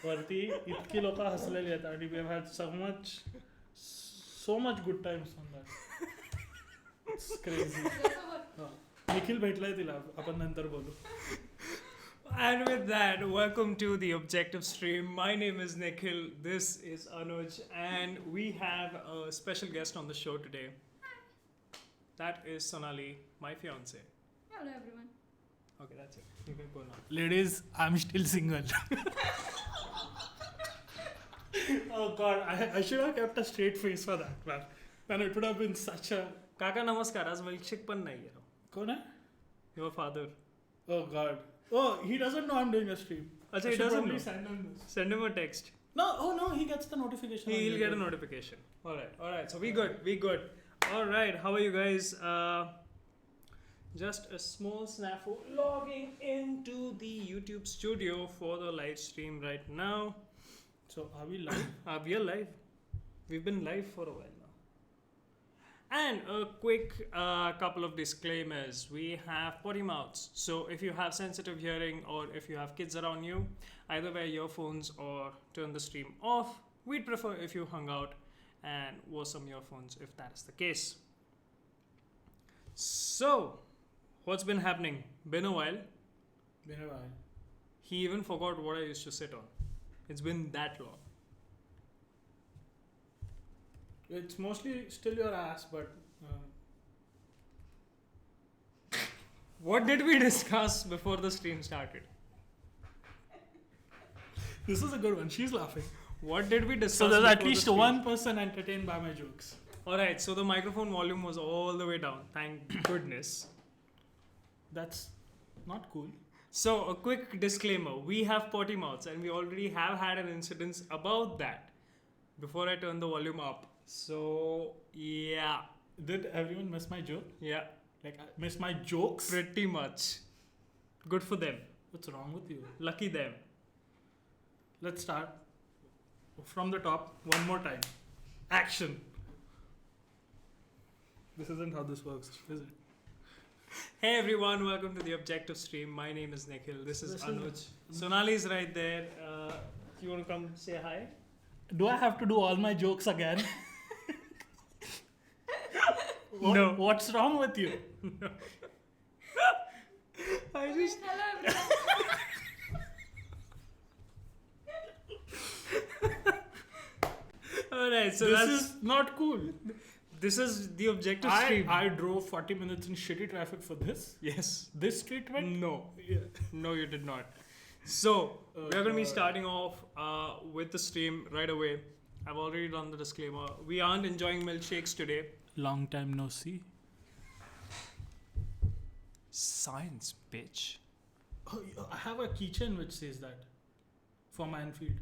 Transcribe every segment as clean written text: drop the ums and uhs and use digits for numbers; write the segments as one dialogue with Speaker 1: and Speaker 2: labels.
Speaker 1: वरती इतकी लोक हसलेली आहेत आणि we have had so much good times on that. It's crazy. Nikhil भेटलाय तिला, आपण नंतर बोलू.
Speaker 2: And with that, welcome to the Objective Stream. My name is Nikhil. This is Anuj, and we have a special guest on the show today. That is Sonali, my fiance.
Speaker 3: Hello everyone.
Speaker 2: Okay, that's it. You can go now.
Speaker 1: Ladies, I'm still single. Oh God, I should have kept a straight face for that, man. And it would have been such a...
Speaker 2: Kaka, namaskar. आज milkshake पण नाही आहे.
Speaker 1: कोण आहे?
Speaker 2: Your father.
Speaker 1: Oh God. Oh, he doesn't know I'm doing a stream.
Speaker 2: Achha, he
Speaker 1: I should
Speaker 2: doesn't
Speaker 1: probably
Speaker 2: know.
Speaker 1: send him this.
Speaker 2: Send him a text.
Speaker 1: No, he gets the notification.
Speaker 2: He'll get a notification. All right. So we good. All right. How are you guys? Just a small snafu. Logging into the YouTube studio for the live stream right now.
Speaker 1: So are we live?
Speaker 2: We are live. We've been live for a while now. And a quick couple of disclaimers. We have potty mouths. So if you have sensitive hearing or if you have kids around you, either wear earphones or turn the stream off. We'd prefer if you hung out and wore some earphones if that is the case. So, what's been happening? Been a while.
Speaker 1: Been a while.
Speaker 2: He even forgot what I used to sit on. It's been that long.
Speaker 1: It's mostly still your ass, but...
Speaker 2: What did we discuss before the stream started?
Speaker 1: This is a good one. She's laughing.
Speaker 2: What did we discuss?
Speaker 1: So there's at
Speaker 2: before the
Speaker 1: least
Speaker 2: stream?
Speaker 1: one person entertained by my jokes.
Speaker 2: Alright, so the microphone volume was all the way down. Thank goodness.
Speaker 1: That's not cool.
Speaker 2: So, a quick disclaimer. We have potty mouths and we already have had an incident about that before I turned the volume up. So, yeah.
Speaker 1: Did everyone miss my joke?
Speaker 2: Yeah.
Speaker 1: Like, miss my jokes?
Speaker 2: Pretty much. Good for them.
Speaker 1: What's wrong with you?
Speaker 2: Lucky them.
Speaker 1: Let's start from the top one more time. Action. This isn't how this works, is it?
Speaker 2: Hey everyone, welcome to the Objective Stream. My name is Nikhil. This is Anuj. Sonali is right there. You want to come say hi?
Speaker 1: Do I have to do all my jokes again?
Speaker 2: No.
Speaker 1: What's wrong with you?
Speaker 2: No. I just...
Speaker 3: Hello everyone.
Speaker 2: Alright, so
Speaker 1: This is not cool.
Speaker 2: This is the Objective Stream.
Speaker 1: I drove 40 minutes in shitty traffic for this.
Speaker 2: Yes.
Speaker 1: This treatment?
Speaker 2: No.
Speaker 1: Yeah.
Speaker 2: No, you did not. So, we're going to be starting off with the stream right away. I've already done the disclaimer. We aren't enjoying milkshakes today.
Speaker 1: Long time no see.
Speaker 2: Science, bitch.
Speaker 1: Oh, I have a keychain which says that. For my Enfield.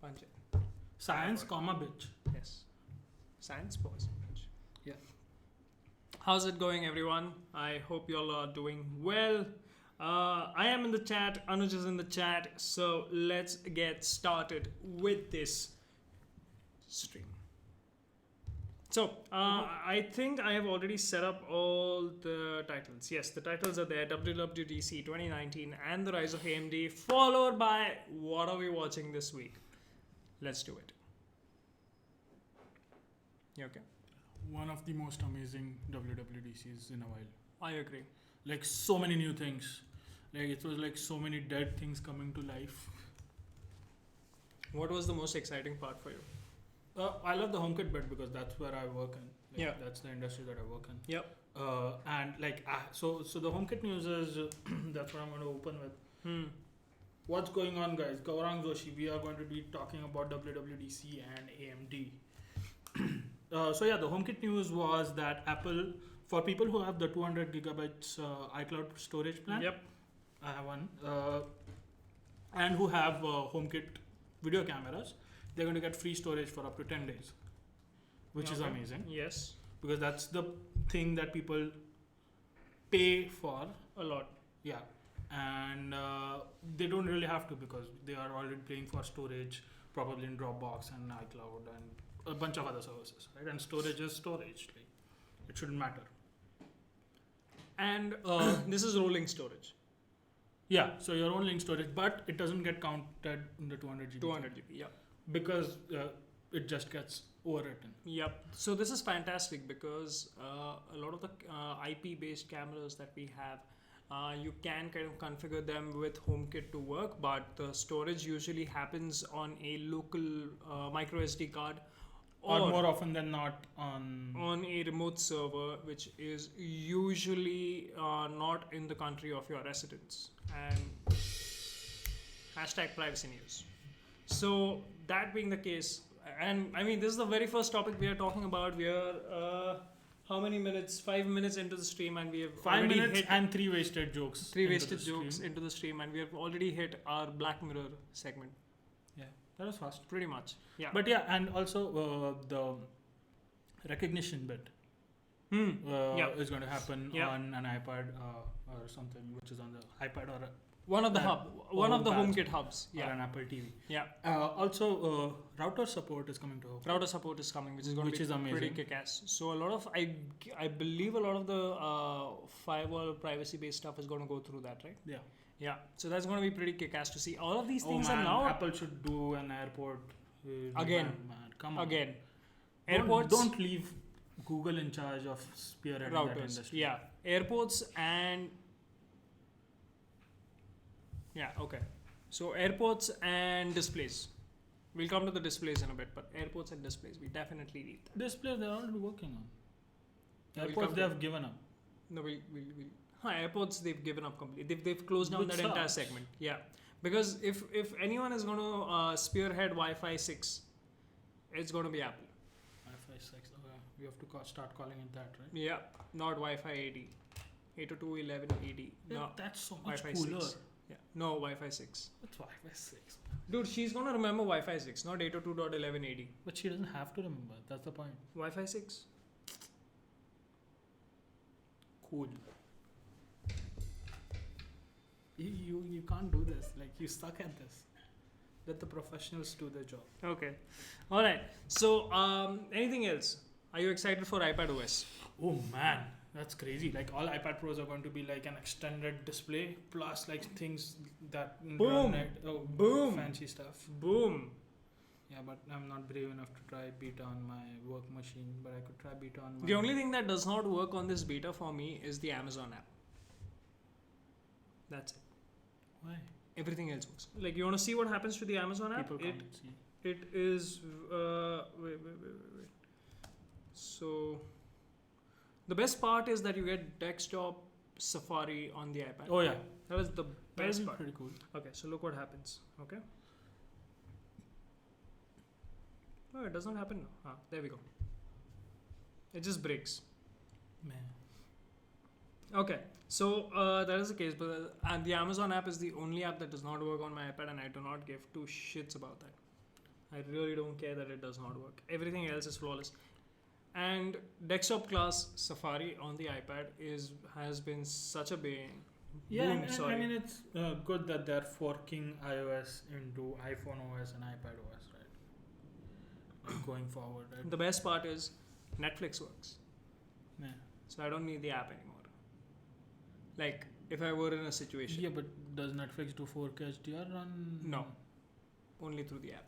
Speaker 2: Punch it.
Speaker 1: Science, comma, bitch.
Speaker 2: Yes. Science pause.
Speaker 1: Yeah.
Speaker 2: How's it going, everyone? I hope you all are doing well. I am in the chat. Anuj is in the chat. So let's get started with this stream. So I think I have already set up all the titles. Yes, the titles are there. WWDC 2019 and the rise of AMD, followed by what are we watching this week. Let's do it. You okay?
Speaker 1: One of the most amazing WWDCs in a while.
Speaker 2: I agree.
Speaker 1: Like so many new things. Like it was like so many dead things coming to life.
Speaker 2: What was the most exciting part for you?
Speaker 1: I love the HomeKit bit because that's where I work in. Like,
Speaker 2: Yeah.
Speaker 1: That's the industry that I work in.
Speaker 2: Yep.
Speaker 1: And like, so the HomeKit news is, that's what I'm going to open with. What's going on, guys? Gaurang Joshi, we are going to be talking about WWDC and AMD. So yeah, the HomeKit news was that Apple, for people who have the 200 gigabytes iCloud storage plan,
Speaker 2: Yep.
Speaker 1: I have one, and who have HomeKit video cameras, they're going to get free storage for up to 10 days, which is amazing.
Speaker 2: Yes.
Speaker 1: Because that's the thing that people pay for.
Speaker 2: A lot.
Speaker 1: Yeah. And they don't really have to because they are already paying for storage, probably in Dropbox and iCloud and a bunch of other services, right? And storage is storage. Like, it shouldn't matter.
Speaker 2: And this is rolling storage.
Speaker 1: Yeah, so your own link storage, but it doesn't get counted in the 200 GB.
Speaker 2: 200 GB, yeah.
Speaker 1: Because it just gets overwritten.
Speaker 2: Yep. So this is fantastic because a lot of the IP-based cameras that we have, you can kind of configure them with HomeKit to work, but the storage usually happens on a local micro SD card
Speaker 1: Or more often than not on
Speaker 2: a remote server, which is usually not in the country of your residence. And hashtag privacy news. So that being the case, and I mean, this is the very first topic we are talking about. We are how many minutes? 5 minutes into the stream, and we have
Speaker 1: 5
Speaker 2: already
Speaker 1: minutes
Speaker 2: hit
Speaker 1: and 3 wasted jokes.
Speaker 2: 3
Speaker 1: into
Speaker 2: wasted
Speaker 1: the
Speaker 2: jokes
Speaker 1: stream.
Speaker 2: into the stream, and we have already hit our Black Mirror segment.
Speaker 1: Yeah, that was fast.
Speaker 2: Pretty much. Yeah.
Speaker 1: But yeah, and also the recognition bit is going to happen on an iPad or something, which is on the iPad or
Speaker 2: one of the one of the
Speaker 1: HomePads
Speaker 2: HomeKit hubs.
Speaker 1: or
Speaker 2: Yeah.
Speaker 1: an Apple TV.
Speaker 2: Yeah.
Speaker 1: Also, router support is coming to Home.
Speaker 2: Router support is coming, which is going
Speaker 1: Which
Speaker 2: to be
Speaker 1: is amazing.
Speaker 2: pretty kick-ass. So a lot of I believe a lot of the firewall privacy-based stuff is going to go through that, right?
Speaker 1: Yeah.
Speaker 2: Yeah. So that's going to be pretty kick-ass to see. All of these
Speaker 1: Oh
Speaker 2: things
Speaker 1: man,
Speaker 2: are now
Speaker 1: Apple should do an airport
Speaker 2: Again.
Speaker 1: Man, come on.
Speaker 2: again
Speaker 1: Don't-
Speaker 2: airports,
Speaker 1: Don't leave Google in charge of spearheading that
Speaker 2: routers.
Speaker 1: industry.
Speaker 2: Yeah, airports and okay. So airports and displays. We'll come to the displays in a bit, but airports and displays, we definitely need that.
Speaker 1: Display they're already working on.
Speaker 2: Yeah, we'll
Speaker 1: Airports
Speaker 2: come
Speaker 1: they
Speaker 2: to
Speaker 1: have given up.
Speaker 2: No, airports they've given up completely. They've closed down
Speaker 1: Which
Speaker 2: that entire
Speaker 1: sucks.
Speaker 2: segment. Yeah, because if anyone is going to spearhead Wi-Fi 6, it's going to be Apple.
Speaker 1: Wi-Fi 6. Okay. We have to start calling it that, right?
Speaker 2: Yeah, not Wi-Fi 80, 802.1180. No,
Speaker 1: That's so much
Speaker 2: Wi-Fi
Speaker 1: cooler.
Speaker 2: 6. Yeah, no Wi-Fi 6.
Speaker 1: What's Wi-Fi 6?
Speaker 2: Dude, she's gonna remember Wi-Fi 6, not 802.1180.
Speaker 1: But she doesn't have to remember. That's the point.
Speaker 2: Wi-Fi 6.
Speaker 1: Cool. You can't do this. Like you suck at this. Let the professionals do their job.
Speaker 2: Okay. All right. So, anything else? Are you excited for iPad OS?
Speaker 1: Oh man, that's crazy. Like all iPad Pros are going to be like an extended display plus like things that
Speaker 2: Boom. Boom.
Speaker 1: fancy stuff.
Speaker 2: Boom.
Speaker 1: Yeah, but I'm not brave enough to try beta on my work machine. But I could try beta on my.
Speaker 2: The only thing that does not work on this beta for me is the Amazon app. That's it.
Speaker 1: Why?
Speaker 2: Everything else works. Like, you want to see what happens to the Amazon app?
Speaker 1: People can't see.
Speaker 2: It is. Wait. So, the best part is that you get desktop Safari on the iPad.
Speaker 1: Oh yeah,
Speaker 2: That is the
Speaker 1: that
Speaker 2: best
Speaker 1: is
Speaker 2: part.
Speaker 1: pretty cool.
Speaker 2: Okay, so look what happens. Okay. Oh, it does not happen now. There we go. It just breaks.
Speaker 1: Man.
Speaker 2: Okay, so that is the case, but and the Amazon app is the only app that does not work on my iPad, and I do not give two shits about that. I really don't care that it does not work. Everything else is flawless. And desktop class Safari on the iPad has been such a bane.
Speaker 1: Yeah,
Speaker 2: Boom,
Speaker 1: and
Speaker 2: sorry.
Speaker 1: I mean it's good that they're forking iOS into iPhone OS and iPad OS, right? Like going forward, right?
Speaker 2: The best part is Netflix works,
Speaker 1: Yeah.
Speaker 2: so I don't need the app anymore. Like, if I were in a situation,
Speaker 1: Yeah, but does Netflix do 4K HDR on?
Speaker 2: No. Only through the app.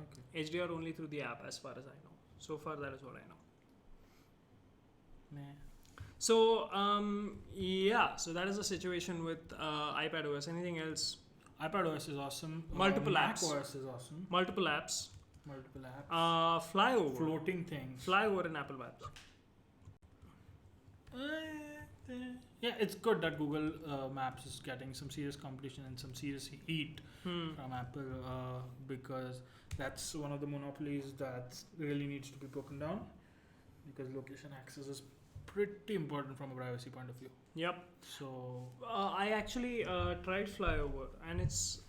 Speaker 1: Okay.
Speaker 2: HDR only through the app, as far as I know. So far, that is what I know.
Speaker 1: Nah.
Speaker 2: So, yeah. So that is the situation with iPad OS. Anything else?
Speaker 1: iPad OS is awesome.
Speaker 2: Multiple
Speaker 1: Mac
Speaker 2: apps.
Speaker 1: OS is awesome.
Speaker 2: Multiple apps.
Speaker 1: Multiple apps.
Speaker 2: Flyover.
Speaker 1: Floating things.
Speaker 2: Flyover in Apple Maps.
Speaker 1: Yeah, it's good that Google Maps is getting some serious competition and some serious heat from Apple because that's one of the monopolies that really needs to be broken down because location access is pretty important from a privacy point of view.
Speaker 2: Yep.
Speaker 1: So
Speaker 2: I actually tried Flyover, and it's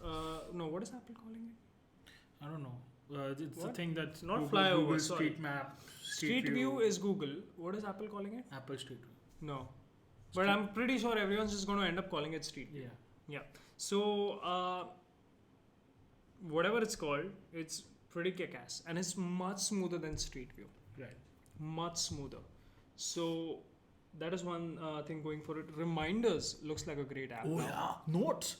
Speaker 2: no. What is Apple calling it?
Speaker 1: I don't know. It's the
Speaker 2: What?
Speaker 1: thing that's
Speaker 2: Not
Speaker 1: Google,
Speaker 2: Flyover,
Speaker 1: Google
Speaker 2: sorry.
Speaker 1: Street Map.
Speaker 2: Street View is Google. What is Apple calling it?
Speaker 1: Apple Street View.
Speaker 2: No. But I'm pretty sure everyone's just going to end up calling it Street View.
Speaker 1: Yeah.
Speaker 2: So, whatever it's called, it's pretty kick-ass, and it's much smoother than Street View.
Speaker 1: Right.
Speaker 2: Much smoother. So, that is one thing going for it. Reminders looks like a great app.
Speaker 1: Oh
Speaker 2: now.
Speaker 1: yeah, notes,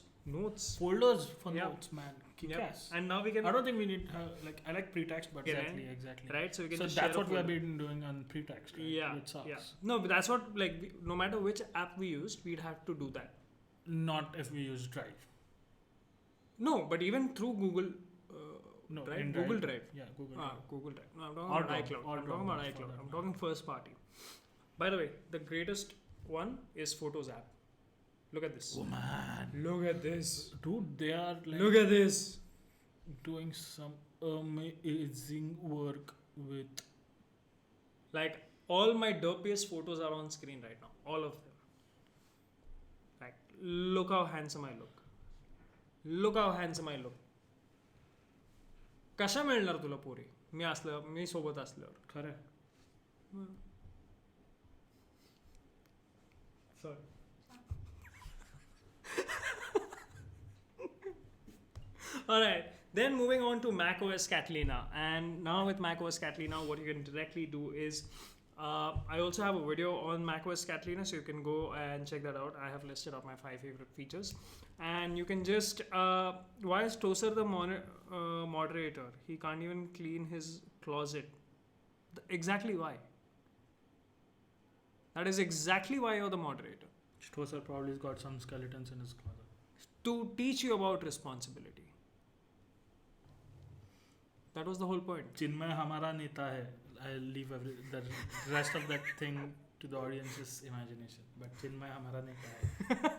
Speaker 2: Folders
Speaker 1: for
Speaker 2: Yep.
Speaker 1: notes, man. Kick
Speaker 2: Yep.
Speaker 1: ass.
Speaker 2: And now we can
Speaker 1: I don't think we need I like pretext, but
Speaker 2: Yeah,
Speaker 1: exactly.
Speaker 2: right. So we can
Speaker 1: So
Speaker 2: just
Speaker 1: that's
Speaker 2: share a
Speaker 1: what we have
Speaker 2: folder.
Speaker 1: been doing on pretext. Right?
Speaker 2: Yeah,
Speaker 1: Which sucks.
Speaker 2: yeah. No, but that's what no matter which app we used, we'd have to do that.
Speaker 1: Not if we use Drive.
Speaker 2: No, but even through Google
Speaker 1: No,
Speaker 2: Drive,
Speaker 1: in
Speaker 2: Google Drive.
Speaker 1: Yeah, Google
Speaker 2: Ah,
Speaker 1: Drive.
Speaker 2: Google Drive. No, I'm talking
Speaker 1: Or
Speaker 2: about
Speaker 1: Dropbox,
Speaker 2: iCloud.
Speaker 1: or
Speaker 2: I'm talking about
Speaker 1: Dropbox for
Speaker 2: iCloud.
Speaker 1: that
Speaker 2: I'm
Speaker 1: matter.
Speaker 2: talking first party. By the way, the greatest one is Photos app. Look at this.
Speaker 1: Oh man,
Speaker 2: Look at this.
Speaker 1: dude, they are like
Speaker 2: Look at this.
Speaker 1: doing some amazing work with.
Speaker 2: Like all my derpiest photos are on screen right now. All of them. Like, look how handsome I look. Look how handsome I look. कशा मिळणार तुला पोरी मी सोबत असल्यावर
Speaker 1: खरं.
Speaker 2: Sorry. All right. Then moving on to macOS Catalina, and now with macOS Catalina, what you can directly do is, I also have a video on macOS Catalina, so you can go and check that out. I have listed out my 5 favorite features, and you can just why is Toaster the moderator? He can't even clean his closet. Exactly why? That is exactly why you're the moderator.
Speaker 1: Stoser probably has got some skeletons in his closet.
Speaker 2: To teach you about responsibility. That was the whole point.
Speaker 1: Chinmay हमारा नेता है. I'll leave the rest of that thing to the audience's imagination. But Chinmay हमारा नेता है.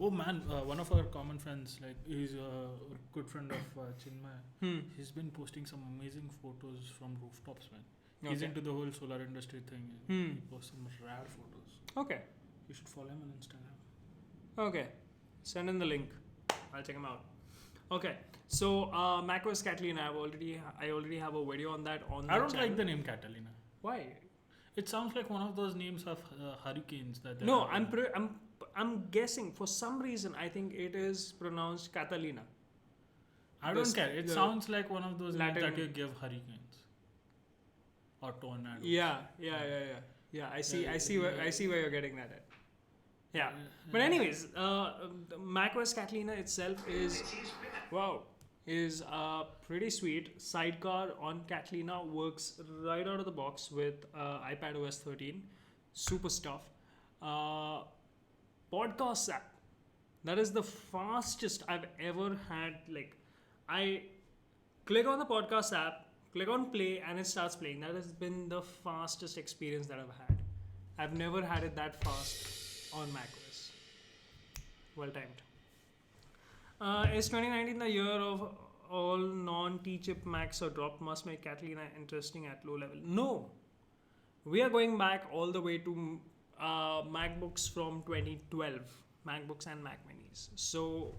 Speaker 1: Oh man, one of our common friends, like he's a good friend of Chinmay. He's been posting some amazing photos from rooftops, man. He's into the whole solar industry thing. He posts some rad photos.
Speaker 2: Okay.
Speaker 1: You should follow him on Instagram.
Speaker 2: Okay. Send in the link. I'll check him out. Okay. So macOS Catalina, I already have a video on that on.
Speaker 1: I don't like the name Catalina.
Speaker 2: Why?
Speaker 1: It sounds like one of those names of hurricanes that.
Speaker 2: No, I'm guessing for some reason I think it is pronounced Catalina.
Speaker 1: I don't care. It sounds like one of those
Speaker 2: Latin
Speaker 1: names that you give hurricanes or tornadoes.
Speaker 2: Yeah. I see where you're getting that at. Yeah. But anyways, the macOS Catalina itself is pretty sweet. Sidecar on Catalina works right out of the box with iPadOS 13. Super stuff. Podcast app. That is the fastest I've ever had. Like, I click on the podcast app, click on play, and it starts playing. That has been the fastest experience that I've had. I've never had it that fast on macOS. Well timed. Is 2019 the year of all non-T-chip Macs are dropped? Must make Catalina interesting at low level? No. We are going back all the way to MacBooks from 2012. MacBooks and Mac Minis. So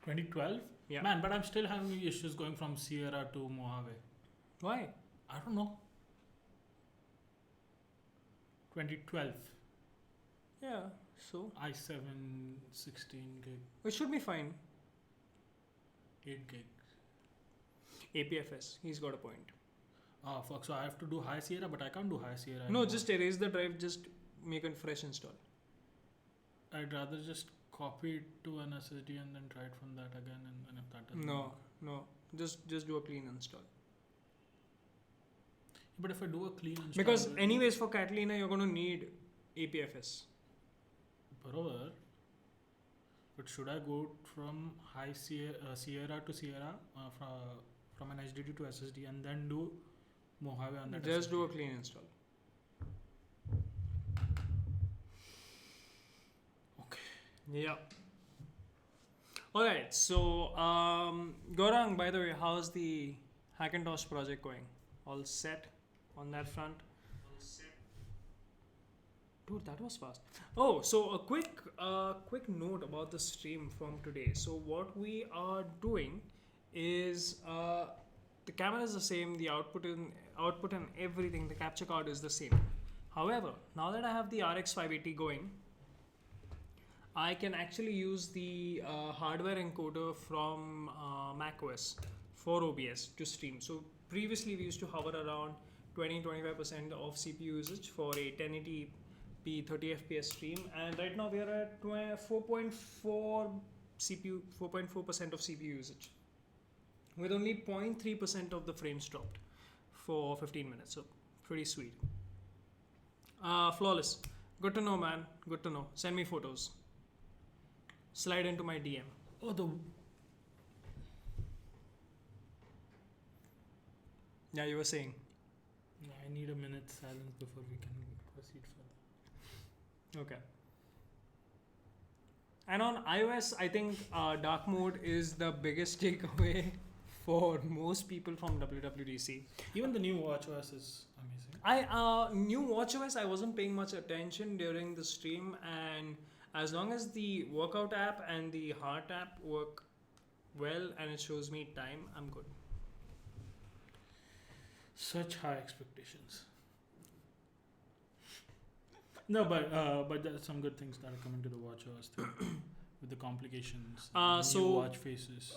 Speaker 1: 2012?
Speaker 2: Yeah.
Speaker 1: Man, but I'm still having issues going from Sierra to Mojave.
Speaker 2: Why?
Speaker 1: I don't know. 2012.
Speaker 2: Yeah. So
Speaker 1: i7 16 gig,
Speaker 2: it should be fine.
Speaker 1: 8 gig.
Speaker 2: APFS. He's got a point.
Speaker 1: Oh fuck, so I have to do High Sierra, but I can't do High Sierra
Speaker 2: No,
Speaker 1: anymore.
Speaker 2: just erase the drive. Just make a fresh install.
Speaker 1: I'd rather just copy it to an SSD and then try it from that again, and if that doesn't work.
Speaker 2: No. Just do a clean install.
Speaker 1: But if I do a clean install,
Speaker 2: Because anyways, for Catalina, you're going to need APFS.
Speaker 1: Barabar. But should I go from High Sierra to Sierra from an HDD to SSD and then do Mojave on that?
Speaker 2: Just
Speaker 1: SSD?
Speaker 2: do a clean install. Yeah. All right. So, Gaurang, by the way, how's the Hackintosh project going? All set on that front? All set. Dude, that was fast. Oh, so a quick note about the stream from today. So what we are doing is the camera is the same, the output and everything, the capture card is the same. However, now that I have the RX 580 going, I can actually use the hardware encoder from macOS for OBS to stream. So previously we used to hover around 20-25% of CPU usage for a 1080p 30 FPS stream, and right now we are at 4.4% of CPU usage, with only 0.3% of the frames dropped for 15 minutes. So pretty sweet. Flawless. Good to know, man. Good to know. Send me photos. Slide into my DM.
Speaker 1: Oh,
Speaker 2: Yeah, you were saying.
Speaker 1: I need a minute's silence before we can proceed further.
Speaker 2: Okay. And on iOS, I think dark mode is the biggest takeaway for most people from WWDC.
Speaker 1: Even the new WatchOS is amazing.
Speaker 2: New WatchOS, I wasn't paying much attention during the stream, and as long as the workout app and the heart app work well and it shows me time, I'm good.
Speaker 1: Such high expectations. No, but there's some good things that are coming to the WatchOS too, with the complications, new watch faces.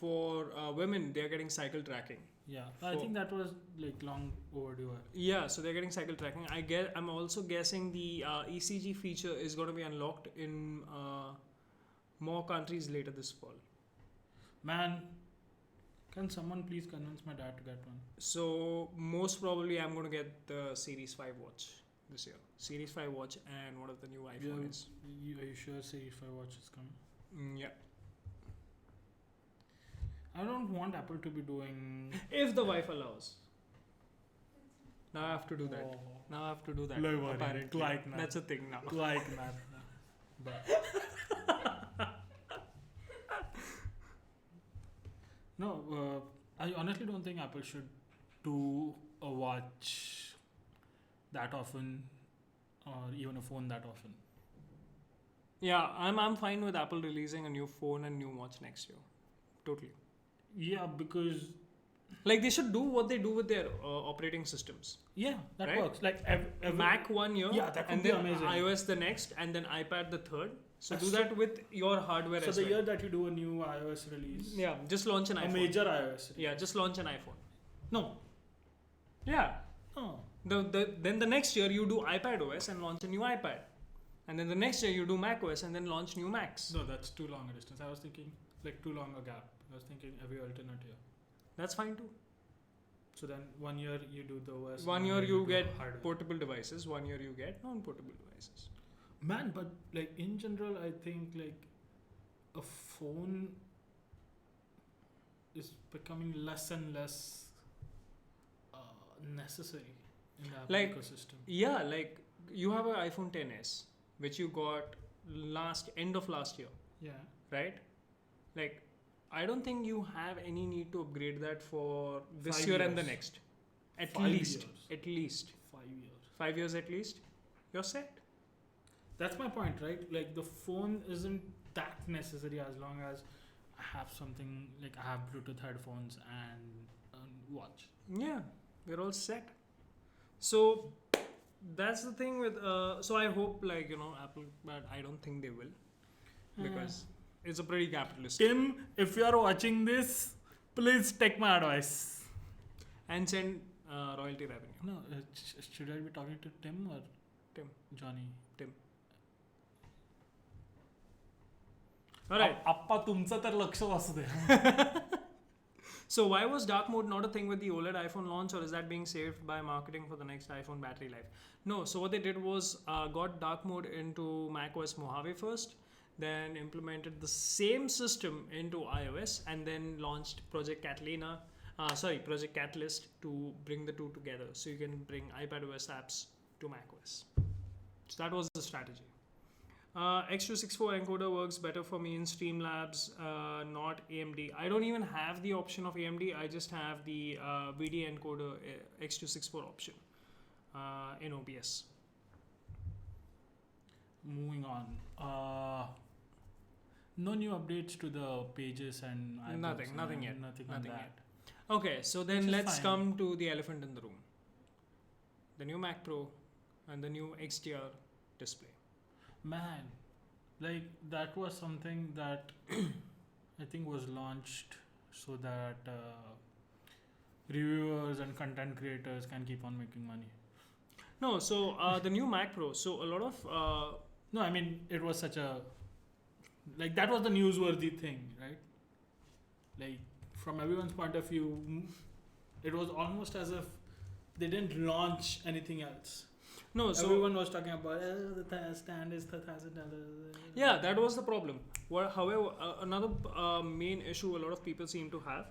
Speaker 2: For women, they're getting cycle tracking.
Speaker 1: Yeah, I think that was like long overdue.
Speaker 2: Yeah, so they're getting cycle tracking. I'm also guessing the ECG feature is going to be unlocked in more countries later this fall.
Speaker 1: Man, can someone please convince my dad to get one?
Speaker 2: So most probably I'm going to get the Series 5 watch this year. Series 5 watch and one of the new iPhone is.
Speaker 1: Are you sure Series 5 watch is coming?
Speaker 2: Yeah.
Speaker 1: I don't want Apple to be doing...
Speaker 2: If the wife allows. Now I have to do that.
Speaker 1: Oh.
Speaker 2: Now I have to do that.
Speaker 1: Like what?
Speaker 2: Apparently.
Speaker 1: Like that.
Speaker 2: That's a thing now.
Speaker 1: Like that. But no, I honestly don't think Apple should do a watch that often, or even a phone that often.
Speaker 2: Yeah, I'm fine with Apple releasing a new phone and new watch next year. Totally.
Speaker 1: Yeah, because
Speaker 2: like they should do what they do with their operating systems.
Speaker 1: yeah, that
Speaker 2: Right?
Speaker 1: works. Like
Speaker 2: Mac 1 year,
Speaker 1: Yeah, that would
Speaker 2: and
Speaker 1: be
Speaker 2: then
Speaker 1: amazing.
Speaker 2: iOS the next, and then iPad the third. So
Speaker 1: That's
Speaker 2: do that with your hardware
Speaker 1: So
Speaker 2: as
Speaker 1: the
Speaker 2: well.
Speaker 1: year that you do a new iOS release,
Speaker 2: Yeah, just launch an
Speaker 1: a
Speaker 2: iPhone.
Speaker 1: major iOS release.
Speaker 2: Yeah, just launch an iPhone.
Speaker 1: No.
Speaker 2: Yeah.
Speaker 1: Oh.
Speaker 2: Then the next year you do iPad OS and launch a new iPad. And then the next year you do Mac OS and then launch new Macs.
Speaker 1: No, that's too long a distance. I was thinking like too long a gap. I was thinking every alternate year.
Speaker 2: That's fine too.
Speaker 1: So then 1 year you do the OS.
Speaker 2: 1 year you
Speaker 1: do
Speaker 2: get
Speaker 1: hardware.
Speaker 2: portable devices, 1 year you get non-portable devices.
Speaker 1: Man, but like in general, I think like a phone is becoming less and less necessary in the Apple
Speaker 2: Like-
Speaker 1: ecosystem.
Speaker 2: Yeah, like you have an iPhone XS, which you got end of last year,
Speaker 1: Yeah.
Speaker 2: right? Like, I don't think you have any need to upgrade that for this
Speaker 1: 5
Speaker 2: year and the
Speaker 1: years.
Speaker 2: next. At
Speaker 1: 5
Speaker 2: least.
Speaker 1: years.
Speaker 2: At least.
Speaker 1: 5 years.
Speaker 2: 5 years at least. You're set.
Speaker 1: That's my point, right? Like the phone isn't that necessary as long as I have something like I have Bluetooth headphones and watch.
Speaker 2: Yeah, we're all set. So that's the thing with so I hope like Apple, but I don't think they will, because it's a pretty capitalist.
Speaker 1: Tim, if you are watching this, please take my advice.
Speaker 2: And send royalty revenue.
Speaker 1: No, should I be talking to Tim or
Speaker 2: Tim.
Speaker 1: Johnny?
Speaker 2: Tim. Alright.
Speaker 1: आप्पा तुमचं तर लक्ष असू दे.
Speaker 2: So why was dark mode not a thing with the OLED iPhone launch, or is that being saved by marketing for the next iPhone battery life? No, so what they did was got dark mode into macOS Mojave first, then implemented the same system into iOS, and then launched Project Catalyst to bring the two together, so you can bring iPadOS apps to macOS. So that was the strategy. X264 encoder works better for me in Streamlabs, not AMD. I don't even have the option of AMD. I just have the VD encoder X264 option in OBS.
Speaker 1: Moving on. No new updates to the pages and iBooks
Speaker 2: Nothing yet.
Speaker 1: Nothing on that.
Speaker 2: Okay, so then
Speaker 1: Which is
Speaker 2: let's
Speaker 1: fine.
Speaker 2: come to the elephant in the room. The new Mac Pro and the new XDR display.
Speaker 1: Man, like that was something that I think was launched so that reviewers and content creators can keep on making money.
Speaker 2: No, so the new Mac Pro. So a lot of
Speaker 1: No, I mean it was such a like that was the newsworthy thing, right? Like from everyone's point of view, it was almost as if they didn't launch anything else.
Speaker 2: no, so
Speaker 1: Everyone was talking about the stand is $1,000.
Speaker 2: yeah, that was the problem. However, another main issue a lot of people seem to have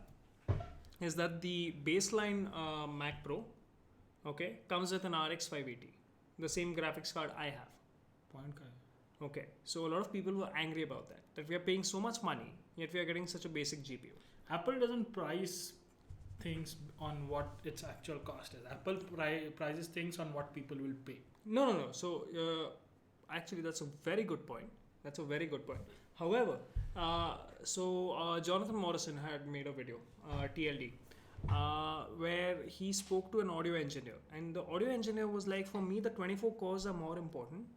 Speaker 2: is that the baseline Mac Pro, okay, comes with an RX 580, the same graphics card I have.
Speaker 1: Point ka hai.
Speaker 2: Okay, so a lot of people were angry about that we are paying so much money, yet we are getting such a basic GPU.
Speaker 1: Apple doesn't price things on what its actual cost is. Apple prices things on what people will pay.
Speaker 2: No. So actually, that's a very good point. However, Jonathan Morrison had made a video, TLD, where he spoke to an audio engineer, and the audio engineer was like, "For me, the 24 cores are more important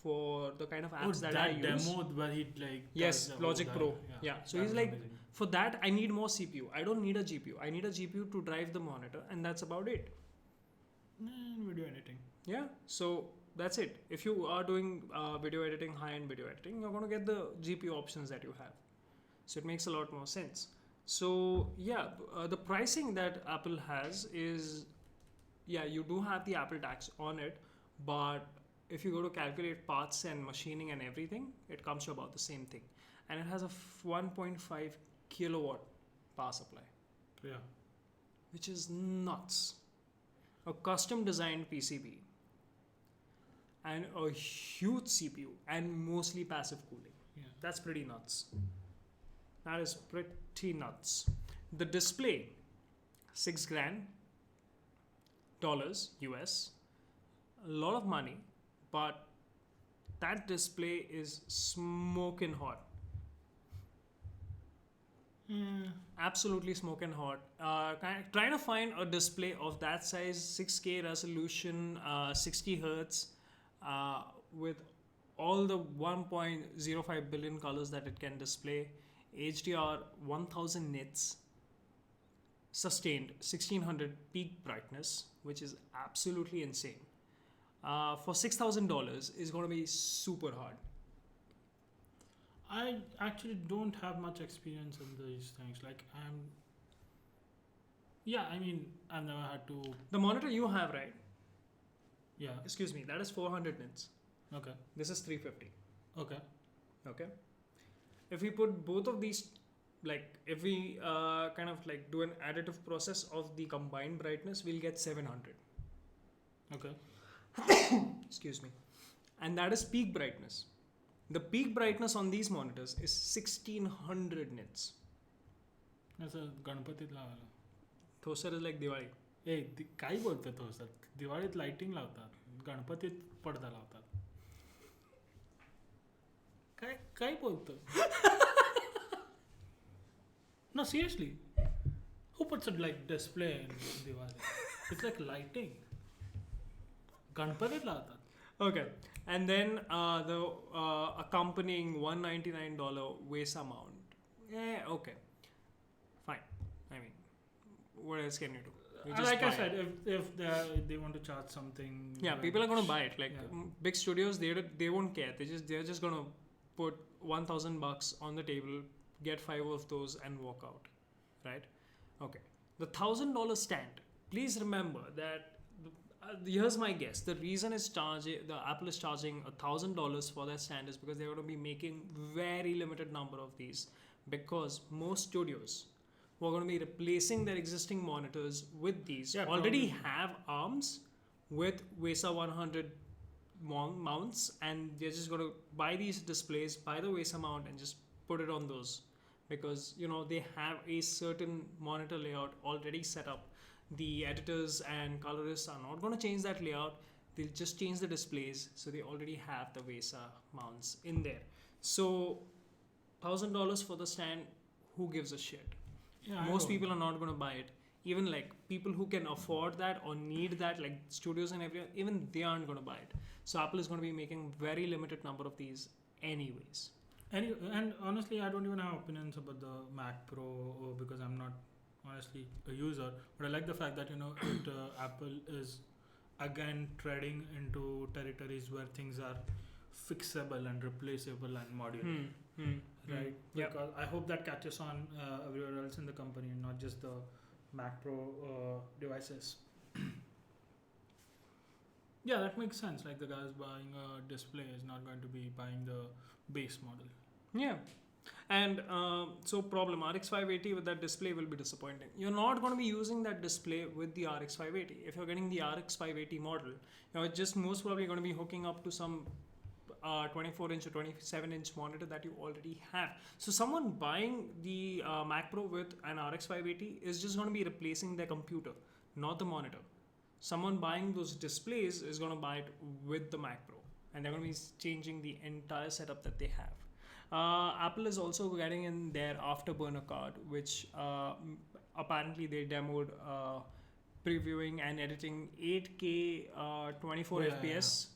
Speaker 2: for the kind of apps that I use."
Speaker 1: Demo where he like
Speaker 2: Yes,
Speaker 1: does
Speaker 2: Logic
Speaker 1: that.
Speaker 2: Pro. Yeah. So
Speaker 1: that
Speaker 2: he's
Speaker 1: was
Speaker 2: like,
Speaker 1: amazing.
Speaker 2: for that, I need more CPU. I don't need a GPU. I need a GPU to drive the monitor, and that's about it.
Speaker 1: Video editing.
Speaker 2: Yeah. So that's it. If you are doing video editing, high-end video editing, you're going to get the GPU options that you have. So it makes a lot more sense. So yeah, the pricing that Apple has is, yeah, you do have the Apple tax on it, but if you go to calculate parts and machining and everything, it comes to about the same thing. And it has a 1.5 kilowatt power supply,
Speaker 1: Yeah.
Speaker 2: which is nuts. A custom designed PCB and a huge CPU and mostly passive cooling.
Speaker 1: Yeah.
Speaker 2: That's pretty nuts. That is pretty nuts. The display, $6,000 US, a lot of money, but that display is smoking hot. Absolutely smoking hot. Trying to find a display of that size, 6K resolution, 60 hertz, with all the 1.05 billion colors that it can display, HDR 1000 nits, sustained 1600 peak brightness, which is absolutely insane. For $6,000 is going to be super hard.
Speaker 1: I actually don't have much experience in these things. Like I mean, I've never had to.
Speaker 2: The monitor you have, right?
Speaker 1: Yeah.
Speaker 2: Excuse me, that is 400 nits.
Speaker 1: Okay.
Speaker 2: This is 350.
Speaker 1: Okay.
Speaker 2: Okay. If we put both of these, like if we kind of like do an additive process of the combined brightness, we'll get 700.
Speaker 1: Okay.
Speaker 2: Excuse me. And that is peak brightness. The peak brightness on these monitors is 1600 nits.
Speaker 1: असं गणपतीत लावायला.
Speaker 2: Thosar is like Diwali.
Speaker 1: काय बोलतो तो sir? दिवाळीत lighting लावतात, गणपतीत पडदा लावतात. काय बोलतो? No, seriously. Who puts a like display in Diwali? It's like lighting. गणपतीत लावतात.
Speaker 2: Okay. And then the accompanying $199 VESA mount. Okay. Fine. I mean, what else can you do? You just
Speaker 1: Like I
Speaker 2: buy it.
Speaker 1: said, if they want to charge something.
Speaker 2: Yeah, people are going to buy it. Like
Speaker 1: Yeah.
Speaker 2: big studios, they won't care. They're just going to put $1,000 on the table, get 5 of those, and walk out. Right? Okay. The $1,000 stand. Please remember that. Here's my guess. The reason the Apple is charging $1,000 for their stand is because they're going to be making very limited number of these, because most studios who are going to be replacing their existing monitors with these already have arms with VESA 100 mounts, and they're just going to buy these displays, buy the VESA mount, and just put it on those, because they have a certain monitor layout already set up. The editors and colorists are not going to change that layout. They'll just change the displays, so they already have the VESA mounts in there. So $1,000 for the stand, who gives a shit?
Speaker 1: Yeah,
Speaker 2: Most people are not going to buy it. Even like people who can afford that or need that, like studios and everyone, even they aren't going to buy it. So Apple is going to be making very limited number of these anyways.
Speaker 1: And honestly, I don't even have opinions about the Mac Pro because I'm not honestly a user, but I like the fact that Apple is again treading into territories where things are fixable and replaceable and modular. Right?
Speaker 2: Yep.
Speaker 1: Because I hope that catches on everywhere else in the company and not just the Mac Pro devices. Yeah, that makes sense. Like the guys buying a display is not going to be buying the base model.
Speaker 2: Yeah. And so problem RX 580 with that display will be disappointing. You're not going to be using that display with the RX 580. If you're getting the RX 580 model, it's just most probably going to be hooking up to some 24-inch or 27-inch monitor that you already have. So someone buying the Mac Pro with an RX 580 is just going to be replacing their computer, not the monitor. Someone buying those displays is going to buy it with the Mac Pro, and they're going to be changing the entire setup that they have. Apple is also getting in their Afterburner card, which apparently they demoed previewing and editing 8K 24 FPS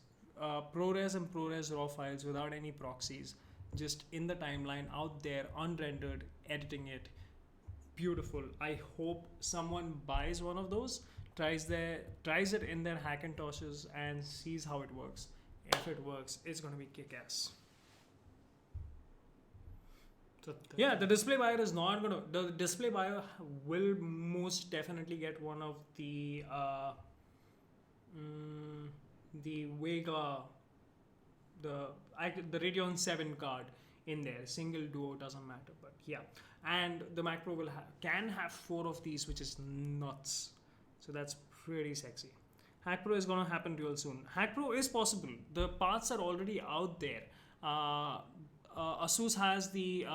Speaker 2: ProRes and ProRes RAW files without any proxies, just in the timeline out there, unrendered, editing it. Beautiful. I hope someone buys one of those, tries it in their Hackintoshes and sees how it works. If it works, it's going to be kick-ass. Yeah, the display buyer is not going to... The display buyer will most definitely get one of the Vega, the Radeon 7 card in there. Single, duo, doesn't matter. But yeah. And the Mac Pro can have 4 of these, which is nuts. So that's pretty sexy. Hack Pro is going to happen real soon. Hack Pro is possible. The parts are already out there. Asus has the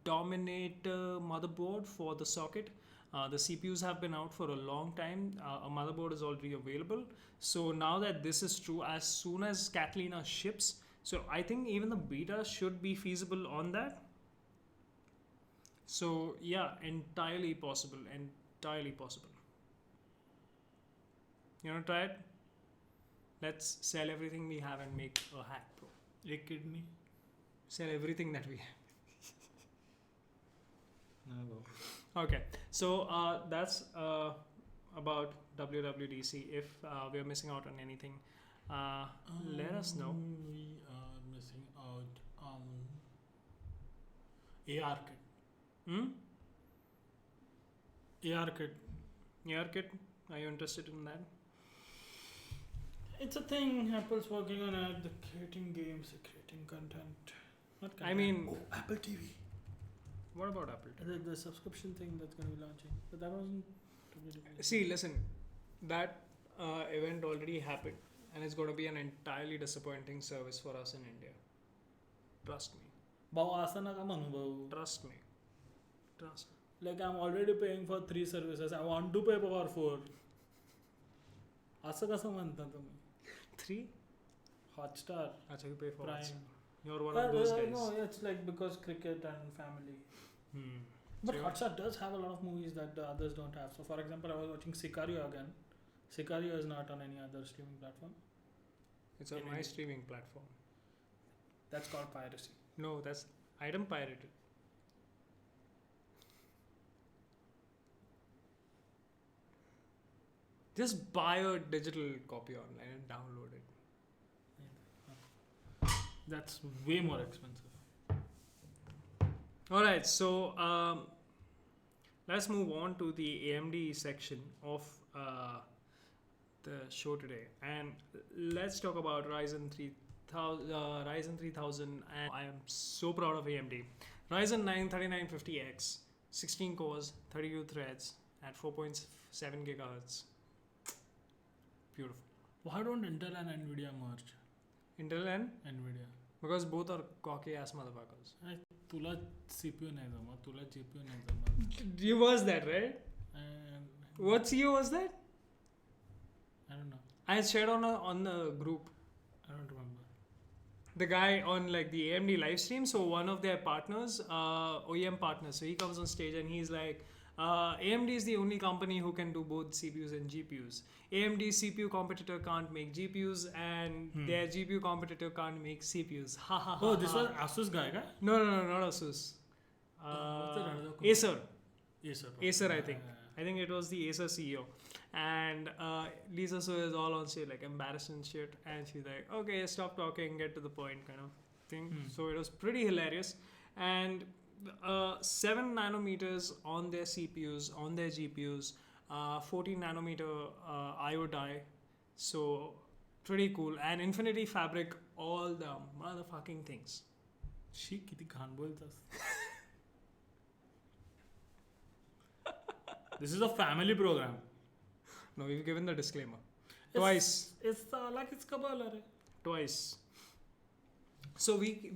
Speaker 2: Dominator motherboard for the socket. The CPUs have been out for a long time. A motherboard is already available. So now that this is true, as soon as Catalina ships, so I think even the beta should be feasible on that. So yeah, entirely possible. Entirely possible. You want to try it? Let's sell everything we have and make a Hack Pro.
Speaker 1: You kidding me?
Speaker 2: Sell everything that we have.
Speaker 1: No.
Speaker 2: Okay, so that's about WWDC. If we're missing out on anything, let us know.
Speaker 1: We are missing out on AR kit. AR kit.
Speaker 2: AR kit? Are you interested in that?
Speaker 1: It's a thing. Apple's working on it. They're creating games, they're creating content. Not content.
Speaker 2: I mean,
Speaker 1: Apple TV.
Speaker 2: What about Apple TV?
Speaker 1: The subscription thing that's going to be launching. But that wasn't.
Speaker 2: See, listen, that event already happened, and it's going to be an entirely disappointing service for us in India. Trust me. Trust me. Trust me.
Speaker 1: Like, I'm already paying for 3 services. I want to pay for 4. असं कसं म्हणता तुम्ही?
Speaker 2: 3?
Speaker 1: Hotstar.
Speaker 2: Achha, you pay for
Speaker 1: Prime.
Speaker 2: Hotstar. You're one of those guys.
Speaker 1: No, it's like because cricket and family. But
Speaker 2: So
Speaker 1: Hotstar does have a lot of movies that the others don't have. So, for example, I was watching Sicario again. Sicario is not on any other streaming platform.
Speaker 2: it's on my streaming platform.
Speaker 1: That's called piracy.
Speaker 2: No, that's item pirated. Just buy a digital copy online and download it.
Speaker 1: That's way more expensive.
Speaker 2: Alright, so let's move on to the AMD section of the show today, and let's talk about Ryzen 3000. And I am so proud of AMD. Ryzen 9 3950X, 16 cores, 32 threads at 4.7 gigahertz. Beautiful.
Speaker 1: Why don't Intel and Nvidia merge?
Speaker 2: Intel and
Speaker 1: Nvidia.
Speaker 2: because both are cocky ass motherfuckers.
Speaker 1: तुला CPU नाही जमत, तुला GPU नाही जमत.
Speaker 2: You was that, right?
Speaker 1: And
Speaker 2: What CEO was that?
Speaker 1: I don't know.
Speaker 2: I shared on the group.
Speaker 1: I don't remember.
Speaker 2: The guy on like the AMD live stream. So one of their partners, OEM partners. So he comes on stage and he's like, AMD is the only company who can do both CPUs and GPUs. AMD CPU competitor can't make GPUs, and their GPU competitor can't make CPUs. Ha ha ha.
Speaker 1: Oh, this was Asus guy, right?
Speaker 2: No, not Asus.
Speaker 1: What's the other
Speaker 2: Acer.
Speaker 1: Acer.
Speaker 2: Acer, I think. I think it was the Acer CEO. And Lisa Su is all on stage, like embarrassed and shit. And she's like, okay, stop talking, get to the point, kind of thing. So it was pretty hilarious. And 7 nanometers on their CPUs, on their GPUs, 14 nanometer IO die. So pretty cool. And Infinity Fabric, all the motherfucking things.
Speaker 1: She किती घाण बोलतोस. This is a family program.
Speaker 2: No, we've given the disclaimer.
Speaker 1: Twice. It's like it's kabala re.
Speaker 2: Twice. So we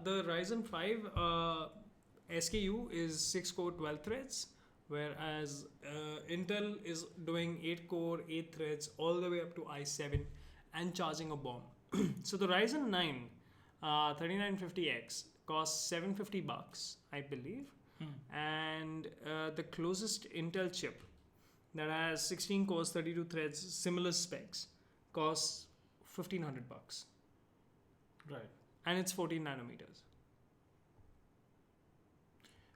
Speaker 2: the Ryzen 5 SKU is 6 core 12 threads, whereas Intel is doing 8 core 8 threads all the way up to i7 and charging a bomb. So the Ryzen 9 3950X costs $750, I believe, and the closest Intel chip that has 16 cores, 32 threads, similar specs, costs $1,500.
Speaker 1: Right.
Speaker 2: And it's 14 nanometers.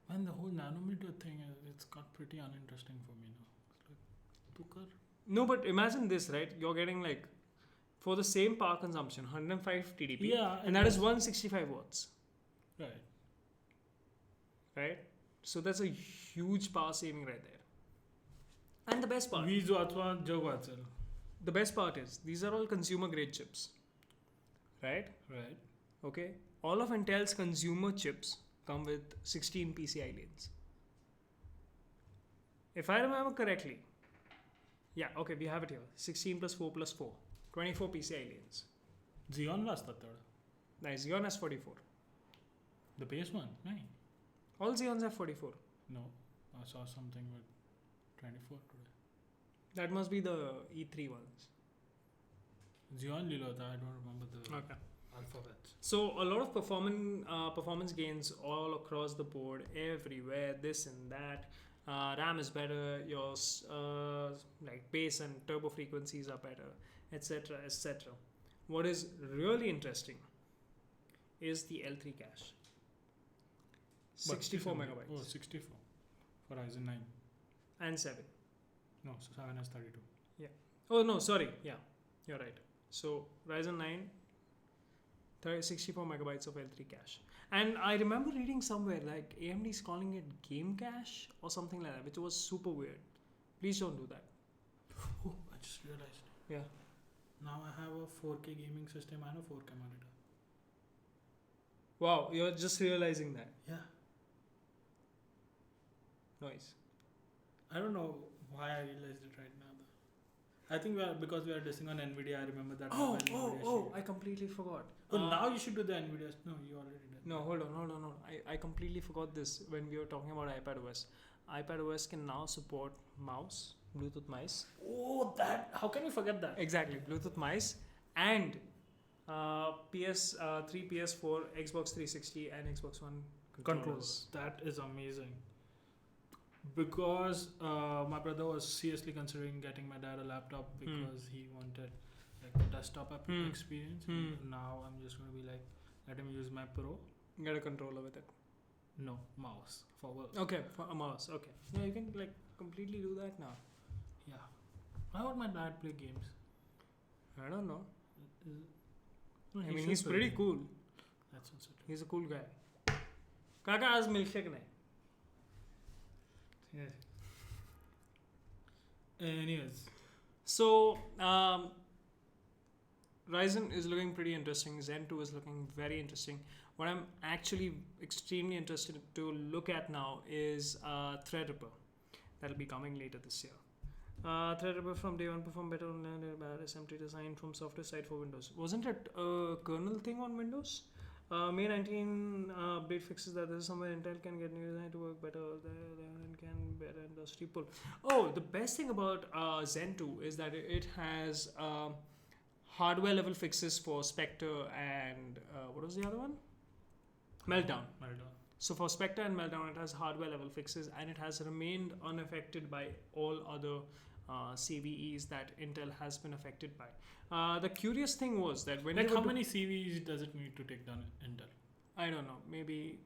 Speaker 1: Man, the whole nanometer thing, it's got pretty uninteresting for me now. It's like, tukar.
Speaker 2: No, but imagine this, right? You're getting like, for the same power consumption, 105 TDP.
Speaker 1: Yeah.
Speaker 2: And that is 165 watts.
Speaker 1: Right.
Speaker 2: Right? So that's a huge power saving right there. And the best part. The best part is, these are all consumer grade chips. Right?
Speaker 1: Right.
Speaker 2: Okay. All of Intel's consumer chips come with 16 PCI lanes. If I remember correctly, yeah, okay, we have it here. 16 plus 4 plus 4. 24 PCI lanes.
Speaker 1: Xeon was the third.
Speaker 2: Nice. Xeon has 44.
Speaker 1: The base one? No.
Speaker 2: All Xeons have 44.
Speaker 1: No. I saw something with 24 today.
Speaker 2: That must be the E3 ones.
Speaker 1: Xeon Lilo, I don't remember the
Speaker 2: Okay.
Speaker 1: alphabets.
Speaker 2: So a lot of performance gains all across the board, everywhere, this and that. RAM is better, your like bass and turbo frequencies are better, etc., etc. What is really interesting is the L3 cache. 64 megabytes.
Speaker 1: Oh, 64 for Ryzen 9.
Speaker 2: And 7.
Speaker 1: No, so 7 has 32.
Speaker 2: Oh no, sorry. Yeah, you're right. So Ryzen 9, 64 megabytes of L3 cache. And I remember reading somewhere like AMD is calling it game cache or something like that, which was super weird. Please don't do that.
Speaker 1: Oh, I just realized.
Speaker 2: Yeah.
Speaker 1: Now I have a 4K gaming system and a 4K monitor.
Speaker 2: Wow, you're just realizing that.
Speaker 1: Yeah.
Speaker 2: Nice.
Speaker 1: I don't know why I realized it right now. I think because we are dissing on Nvidia. I remember that.
Speaker 2: I completely forgot.
Speaker 1: Well, now you should do the Nvidia. No, you already did.
Speaker 2: No, hold on. I completely forgot this when we were talking about iPadOS. iPadOS can now support mouse, Bluetooth mice.
Speaker 1: Oh, that! How can you forget that?
Speaker 2: Exactly, Bluetooth mice and PS3, PS4, Xbox 360, and Xbox One controllers.
Speaker 1: That is amazing. Because my brother was seriously considering getting my dad a laptop because he wanted like the desktop experience. Now I'm just going to be like, let him use my Pro.
Speaker 2: Get a controller with it.
Speaker 1: No, mouse for work.
Speaker 2: Okay, for a mouse. Okay. Yeah, you can like completely do that now.
Speaker 1: Yeah. Why would my dad play games?
Speaker 2: I don't know.
Speaker 1: No,
Speaker 2: I mean, he's pretty cool.
Speaker 1: That's also true.
Speaker 2: He's a cool guy. Kaka has milkshake nahi.
Speaker 1: Yeah. Anyways.
Speaker 2: So, Ryzen is looking pretty interesting. Zen 2 is looking very interesting. What I'm actually extremely interested to look at now is Threadripper. That'll be coming later this year. Threadripper from day one performed better on SMT design from software side for Windows. Wasn't it a kernel thing on Windows? May 19 update fixes that there's somewhere Intel can get new design to work better and can better industry pull. Oh, the best thing about Zen 2 is that it has hardware level fixes for Spectre and what was the other one? Meltdown. So for Spectre and Meltdown, it has hardware level fixes and it has remained unaffected by all other CVEs that Intel has been affected by. The curious thing was that when
Speaker 1: how many CVEs does it need to take down Intel?
Speaker 2: I don't know, maybe,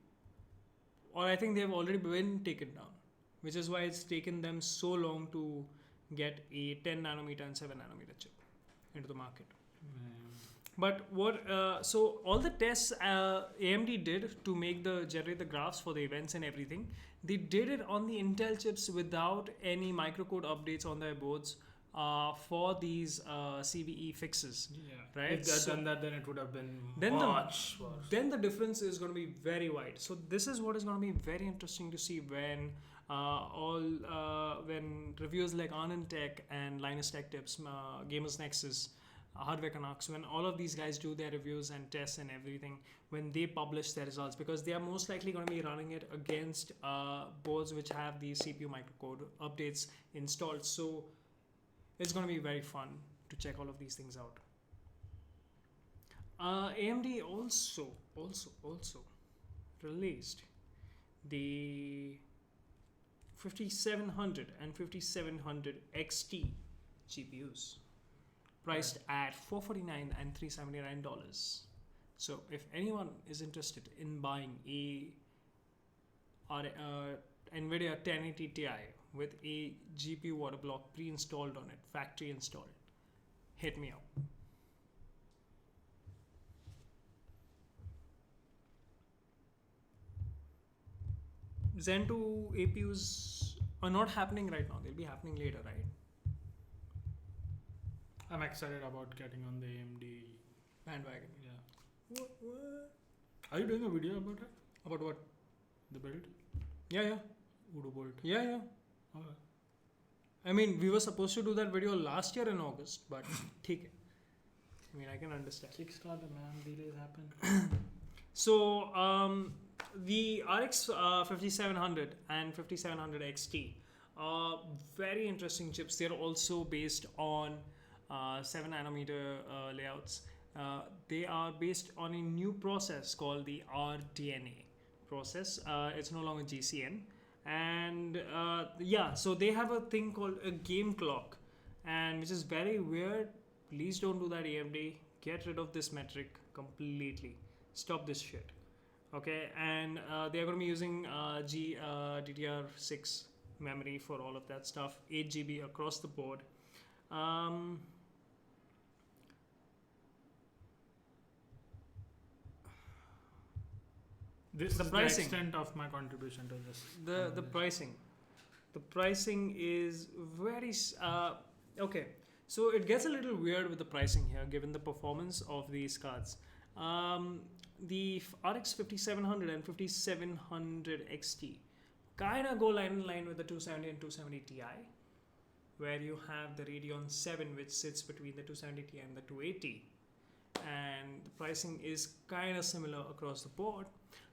Speaker 2: or I think they've already been taken down. which is why it's taken them so long to get a 10 nanometer and 7 nanometer chip into the market. But so all the tests AMD did to generate the graphs for the events and everything, they did it on the Intel chips without any microcode updates on their boards for these CVE fixes.
Speaker 1: Yeah.
Speaker 2: Right.
Speaker 1: If they had done that, then it would have been much worse.
Speaker 2: Then the difference is going to be very wide. So this is what is going to be very interesting to see when when reviewers like Anand Tech and Linus Tech Tips, Gamers Nexus, Hardware Canucks, when all of these guys do their reviews and tests and everything, when they publish their results, because they are most likely going to be running it against boards which have these CPU microcode updates installed. So it's going to be very fun to check all of these things out. AMD also released the 5700 and 5700 XT GPUs, priced at $449 and $379. So if anyone is interested in buying a NVIDIA 1080 Ti with a GPU water block pre-installed on it, factory installed, hit me up. Zen 2 APUs are not happening right now. They'll be happening later, right?
Speaker 1: I'm excited about getting on the AMD
Speaker 2: bandwagon.
Speaker 1: Yeah.
Speaker 2: What?
Speaker 1: Are you doing a video about it?
Speaker 2: About what?
Speaker 1: The build?
Speaker 2: Yeah.
Speaker 1: Udo Bolt.
Speaker 2: Yeah.
Speaker 1: Okay.
Speaker 2: I mean, we were supposed to do that video last year in August, but take it. I mean, I can understand.
Speaker 1: Kickstarter, man. Delays happen.
Speaker 2: So, the RX 5700 and 5700 XT are very interesting chips. They're also based on 7 nanometer layouts. They are based on a new process called the RDNA process. It's no longer GCN. And so they have a thing called a game clock, and which is very weird. Please don't do that, AMD. Get rid of this metric completely. Stop this shit. Okay, and they are going to be using DDR6 memory for all of that stuff, 8 GB across the board.
Speaker 1: This
Speaker 2: The
Speaker 1: is
Speaker 2: pricing.
Speaker 1: the extent of my contribution to this.
Speaker 2: The pricing is very okay. So it gets a little weird with the pricing here, given the performance of these cards. The RX 5700 and 5700 XT kind of go line in line with the 270 and 270 Ti, where you have the Radeon 7, which sits between the 270 Ti and the 280, and the pricing is kind of similar across the board.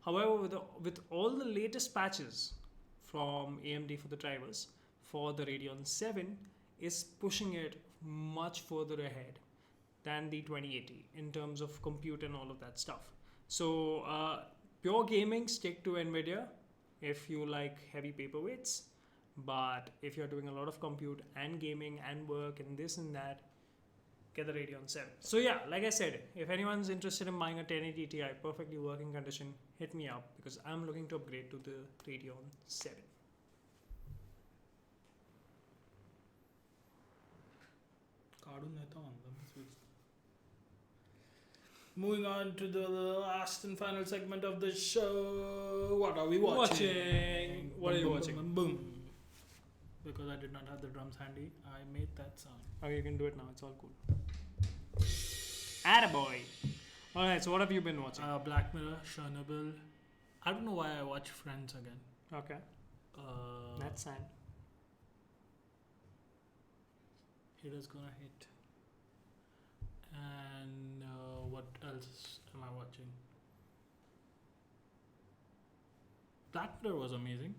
Speaker 2: However, with all the latest patches from AMD for the drivers for the Radeon 7 is pushing it much further ahead than the 2080 in terms of compute and all of that stuff. So pure gaming, stick to NVIDIA if you like heavy paperweights. But if you're doing a lot of compute and gaming and work and this and that, get the Radeon 7. So yeah, like I said, if anyone's interested in buying a 1080 Ti, perfectly working condition, hit me up because I'm looking to upgrade to the Radeon 7.
Speaker 1: Moving on to the last and final segment of the show. What are we watching?
Speaker 2: What are you watching?
Speaker 1: Boom. Because I did not have the drums handy, I made that sound.
Speaker 2: Oh, you can do it now. It's all cool. Attaboy. Alright, so what have you been watching?
Speaker 1: Black Mirror, Chernobyl. I don't know why I watch Friends again.
Speaker 2: Okay. That's sad.
Speaker 1: Haters gonna hate. And what else am I watching? Black Mirror was amazing.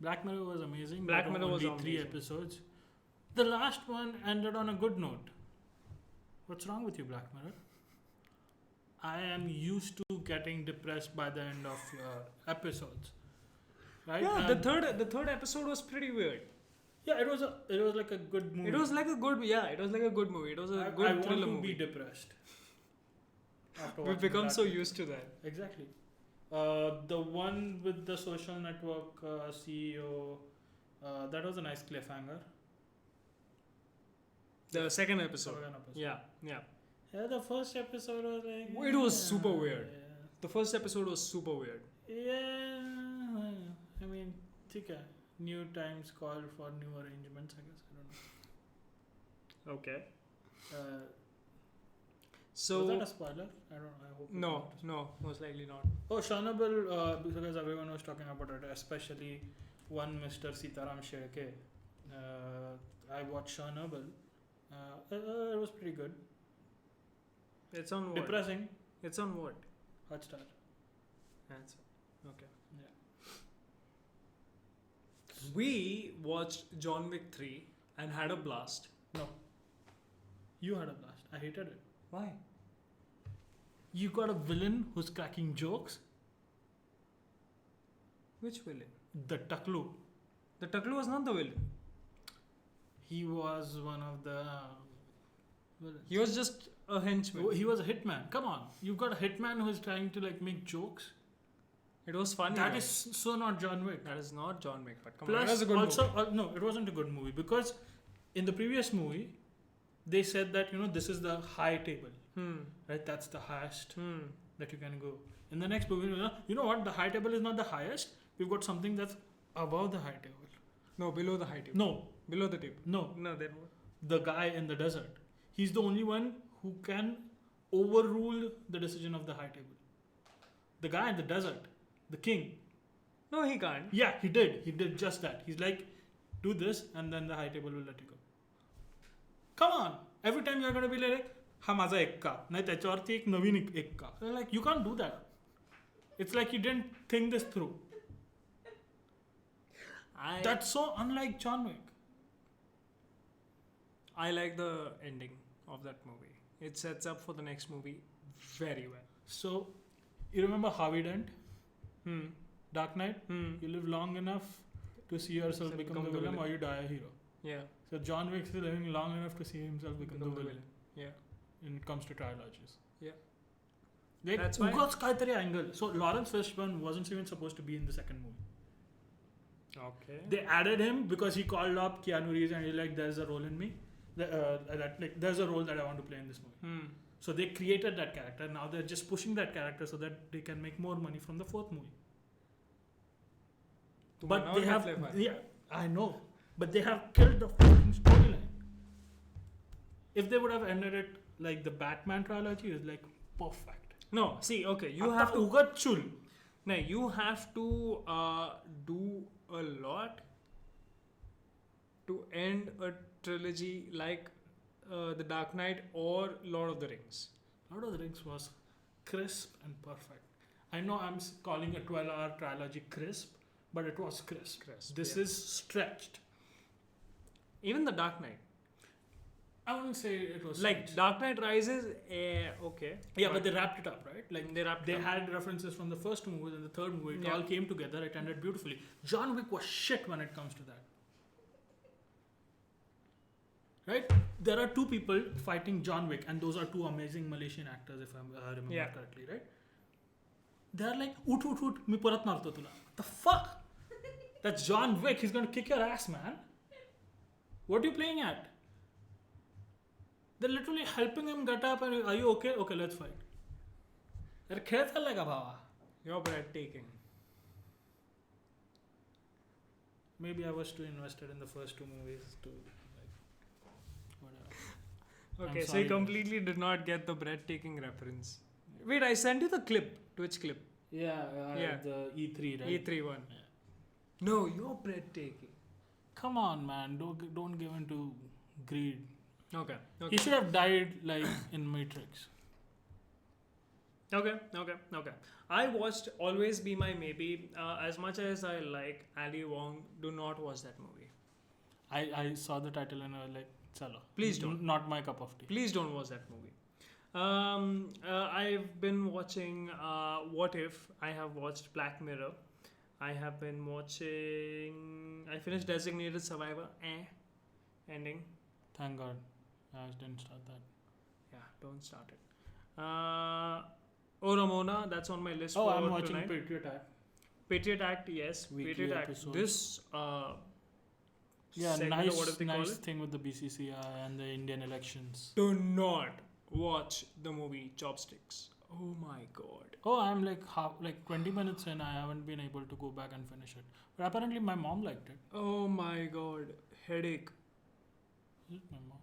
Speaker 1: Black Mirror was amazing.
Speaker 2: Black Mirror was
Speaker 1: only 3
Speaker 2: amazing.
Speaker 1: episodes. The last one ended on a good note. What's wrong with you, Black Mirror? I am used to getting depressed by the end of your episodes. Right?
Speaker 2: Yeah, the third episode was pretty weird.
Speaker 1: Yeah, it was like a good movie.
Speaker 2: It was like a good movie. It was a good thriller
Speaker 1: I want to
Speaker 2: movie.
Speaker 1: be depressed. after
Speaker 2: We've
Speaker 1: watching
Speaker 2: become
Speaker 1: Black
Speaker 2: so
Speaker 1: Mirror.
Speaker 2: used to that.
Speaker 1: Exactly. The one with the social network CEO That was a nice cliffhanger.
Speaker 2: The second episode.
Speaker 1: Second episode.
Speaker 2: Yeah.
Speaker 1: Yeah, the first episode was like.
Speaker 2: It was super weird.
Speaker 1: Yeah.
Speaker 2: The first episode was super weird.
Speaker 1: Yeah. I mean, okay. New times call for new arrangements, I guess. I don't know.
Speaker 2: Okay.
Speaker 1: Uh,
Speaker 2: So
Speaker 1: was that a spoiler? I don't know. I hope.
Speaker 2: no, most likely not.
Speaker 1: Oh, Chernobyl, because everyone was talking about it, especially one Mr. Sitaram Shirke. I watched Chernobyl. It was pretty good.
Speaker 2: It's on what?
Speaker 1: Depressing.
Speaker 2: It's on what?
Speaker 1: Hotstar.
Speaker 2: That's okay.
Speaker 1: Yeah.
Speaker 2: We watched John Wick 3 and had a blast.
Speaker 1: No. You had a blast. I hated it.
Speaker 2: Why?
Speaker 1: You got a villain who's cracking jokes.
Speaker 2: Which villain?
Speaker 1: The Taklu.
Speaker 2: The Taklu was not the villain.
Speaker 1: He was one of the villains.
Speaker 2: He was just a henchman.
Speaker 1: He was a hitman. Come on. You've got a hitman who's trying to like make jokes.
Speaker 2: It was funny.
Speaker 1: That
Speaker 2: though.
Speaker 1: is so not John Wick.
Speaker 2: That is not John Wick, but come on.
Speaker 1: Plus,
Speaker 2: That was a good
Speaker 1: also,
Speaker 2: movie.
Speaker 1: no, it wasn't a good movie because in the previous movie, they said that this is the high table, right? That's the highest that you can go. In the next movie, you know what? The high table is not the highest. We've got something that's above the high table.
Speaker 2: No, below the high table.
Speaker 1: No,
Speaker 2: Below the table.
Speaker 1: no.
Speaker 2: No, then what?
Speaker 1: The guy in the desert. He's the only one who can overrule the decision of the high table. The guy in the desert, the king.
Speaker 2: No, he can't.
Speaker 1: Yeah, he did. He did just that. He's like, do this, and then the high table will let you go. Come on. Every time you're going to be like, हा माझा एक का नाही त्याच्यावरती एक नवीन एक का. Like, you can't do that. It's like you didn't think this through. That's so unlike John Wick.
Speaker 2: I like the ending of that movie. It sets up for the next movie very well.
Speaker 1: So, you remember Harvey Dent? Dark Knight? You live long enough to see yourself become the villain, or you die a hero.
Speaker 2: Yeah.
Speaker 1: So John Wick is living long enough to see himself become the villain.
Speaker 2: Yeah.
Speaker 1: When it comes to trilogies.
Speaker 2: Yeah.
Speaker 1: Like,
Speaker 2: That's why.
Speaker 1: Ugat's kaitari angle. So Lawrence Fishburne wasn't even supposed to be in the second movie.
Speaker 2: Okay.
Speaker 1: They added him because he called up Keanu Reeves and he's like, "There's a role in me. There's a role that I want to play in this movie." So they created that character. Now they're just pushing that character so that they can make more money from the fourth movie. But they have, I know, but they have killed the fucking storyline. If they would have ended it like the Batman trilogy, it's like perfect.
Speaker 2: No, see, okay, you
Speaker 1: Atta
Speaker 2: have to.
Speaker 1: Ugat chul.
Speaker 2: No, you have to do a lot to end a trilogy like The Dark Knight or Lord of the Rings.
Speaker 1: Lord of the Rings was crisp and perfect. I know I'm calling a 12-hour trilogy crisp, but it was crisp. This is stretched.
Speaker 2: Even The Dark Knight.
Speaker 1: I wouldn't say it was
Speaker 2: Like
Speaker 1: stretched.
Speaker 2: Dark Knight Rises, okay.
Speaker 1: Yeah, but they wrapped it up, right? Like
Speaker 2: they
Speaker 1: had references from the first two movies and the third movie. It
Speaker 2: Yeah.
Speaker 1: all came together. It ended beautifully. John Wick was shit when it comes to that. Right? There are two people fighting John Wick, and those are two amazing Malaysian actors, if I remember correctly, right? They're like, ut, mi parat marto tula. The fuck? That's John Wick. He's gonna kick your ass, man. What are you playing at? They're literally helping him get up and are you okay? Okay, let's fight. अरे खेळ चाललाय का भावा?
Speaker 2: You're breathtaking.
Speaker 1: Maybe I was too invested in the first two movies to like whatever.
Speaker 2: Okay,
Speaker 1: I'm
Speaker 2: so
Speaker 1: sorry,
Speaker 2: you completely did not get the breathtaking reference. Wait, I sent you the clip. Twitch clip.
Speaker 1: Yeah, the E3, right?
Speaker 2: E3 one.
Speaker 1: Yeah.
Speaker 2: No, you're breathtaking.
Speaker 1: Come on, man. Don't give in to greed.
Speaker 2: Okay.
Speaker 1: He should have died like in Matrix.
Speaker 2: Okay. I watched Always Be My Maybe. As much as I like Ali Wong, do not watch that movie.
Speaker 1: I saw the title and I was like, chalo.
Speaker 2: Please don't.
Speaker 1: Not my cup of tea.
Speaker 2: Please don't watch that movie. I've been watching What If. I have watched Black Mirror. I have been watching. I finished Designated Survivor. Ending.
Speaker 1: Thank God. I didn't start that.
Speaker 2: Yeah, don't start it. Oh, Ramona, that's on my list.
Speaker 1: Oh,
Speaker 2: for
Speaker 1: I'm watching
Speaker 2: tonight.
Speaker 1: Patriot Act.
Speaker 2: Patriot Act, yes.
Speaker 1: Weekly
Speaker 2: Patriot Act.
Speaker 1: episodes.
Speaker 2: This
Speaker 1: Yeah,
Speaker 2: segment or whatever they call
Speaker 1: nice
Speaker 2: it.
Speaker 1: thing with the BCCI and the Indian elections.
Speaker 2: Do not watch the movie Chopsticks. Oh my god.
Speaker 1: Oh, I'm like 20 minutes in. I haven't been able to go back and finish it. But apparently my mom liked it.
Speaker 2: Oh my god. Headache.
Speaker 1: Is it my mom?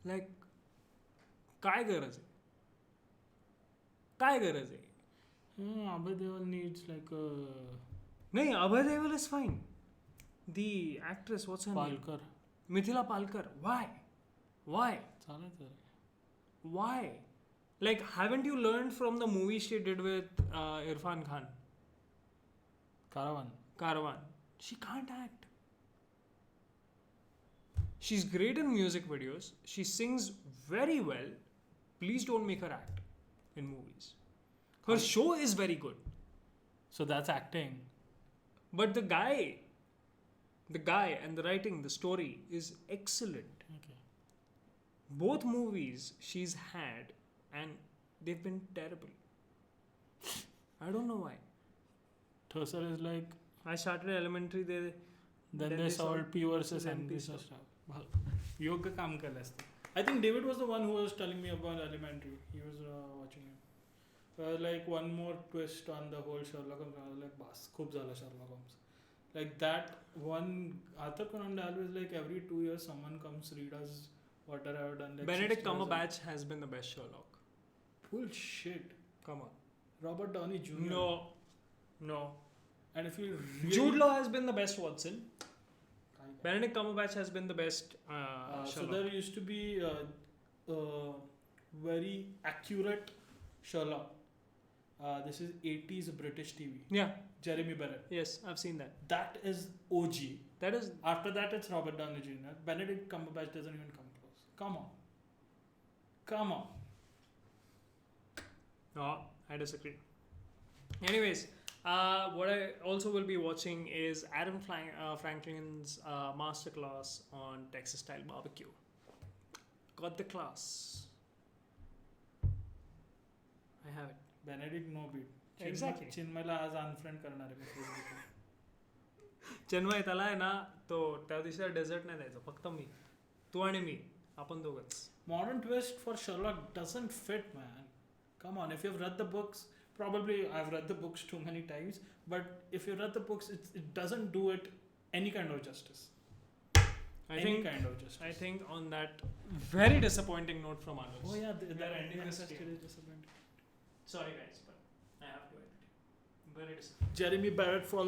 Speaker 2: Like, काय गरज आहे? काय गरज आहे?
Speaker 1: Yeah, Abhay Deol needs like a
Speaker 2: नहीं, Abhay Deol is fine. The actress, what's her name?
Speaker 1: Palkar.
Speaker 2: Mithila Palkar. Why? Why?
Speaker 1: चालत आहे.
Speaker 2: Why? Like, haven't you learned from the movie she did with Irfan Khan? Caravan. She can't act. She's great in music videos. She sings very well. Please don't make her act in movies. Her show is very good.
Speaker 1: So that's acting.
Speaker 2: But the guy and the writing, the story is excellent.
Speaker 1: Okay.
Speaker 2: Both movies she's had and they've been terrible. I don't know why.
Speaker 1: Thursar is like
Speaker 2: I started elementary there.
Speaker 1: then they solved P versus NP stuff. Well, योग्य काम केलं असतं. I think David was the one who was telling me about elementary. He was watching it. Like one more twist on the whole Sherlock Holmes. I was like, bas, खूप झालं Sherlock Holmes. Like that one Arthur Conan Doyle is like every 2 years someone comes read us what I have done. Like
Speaker 2: Benedict
Speaker 1: 60 years
Speaker 2: Cumberbatch has been the best Sherlock.
Speaker 1: Bullshit.
Speaker 2: Come on.
Speaker 1: Robert Downey Jr.
Speaker 2: No.
Speaker 1: And if you really
Speaker 2: Jude Law has been the best Watson. Benedict Cumberbatch has been the best
Speaker 1: so
Speaker 2: Sherlock.
Speaker 1: there used to be very accurate Sherlock. This is 80s British TV.
Speaker 2: Yeah.
Speaker 1: Jeremy Barrett.
Speaker 2: Yes, I've seen that.
Speaker 1: That is OG.
Speaker 2: That is
Speaker 1: After that, it's Robert Downey Jr. Benedict Cumberbatch doesn't even come close. Come on.
Speaker 2: no, I disagree. Anyways, what I also will be watching is Adam Franklin's masterclass on Texas style barbecue. Got the class. I have it.
Speaker 1: Benedict no beat.
Speaker 2: Exactly.
Speaker 1: चिन्मयला आज unfriend करणार आहे मी Facebookवर.
Speaker 2: चिन्मय त्याला आहे ना तो त्या दिवशी dessert नाही द्यायचा फक्त मी तू आणि मी आपण दोघंच.
Speaker 1: Modern twist for Sherlock doesn't fit, man. Come on, if you've read the books, probably I've read the books too many times, but if you read the books, it doesn't do it any kind of justice.
Speaker 2: I think on that very disappointing note from others.
Speaker 1: Oh yeah,
Speaker 2: they're ending this
Speaker 1: is
Speaker 2: game.
Speaker 1: disappointing.
Speaker 2: Sorry guys, but I have to edit. Very disappointing.
Speaker 1: Jeremy Barrett for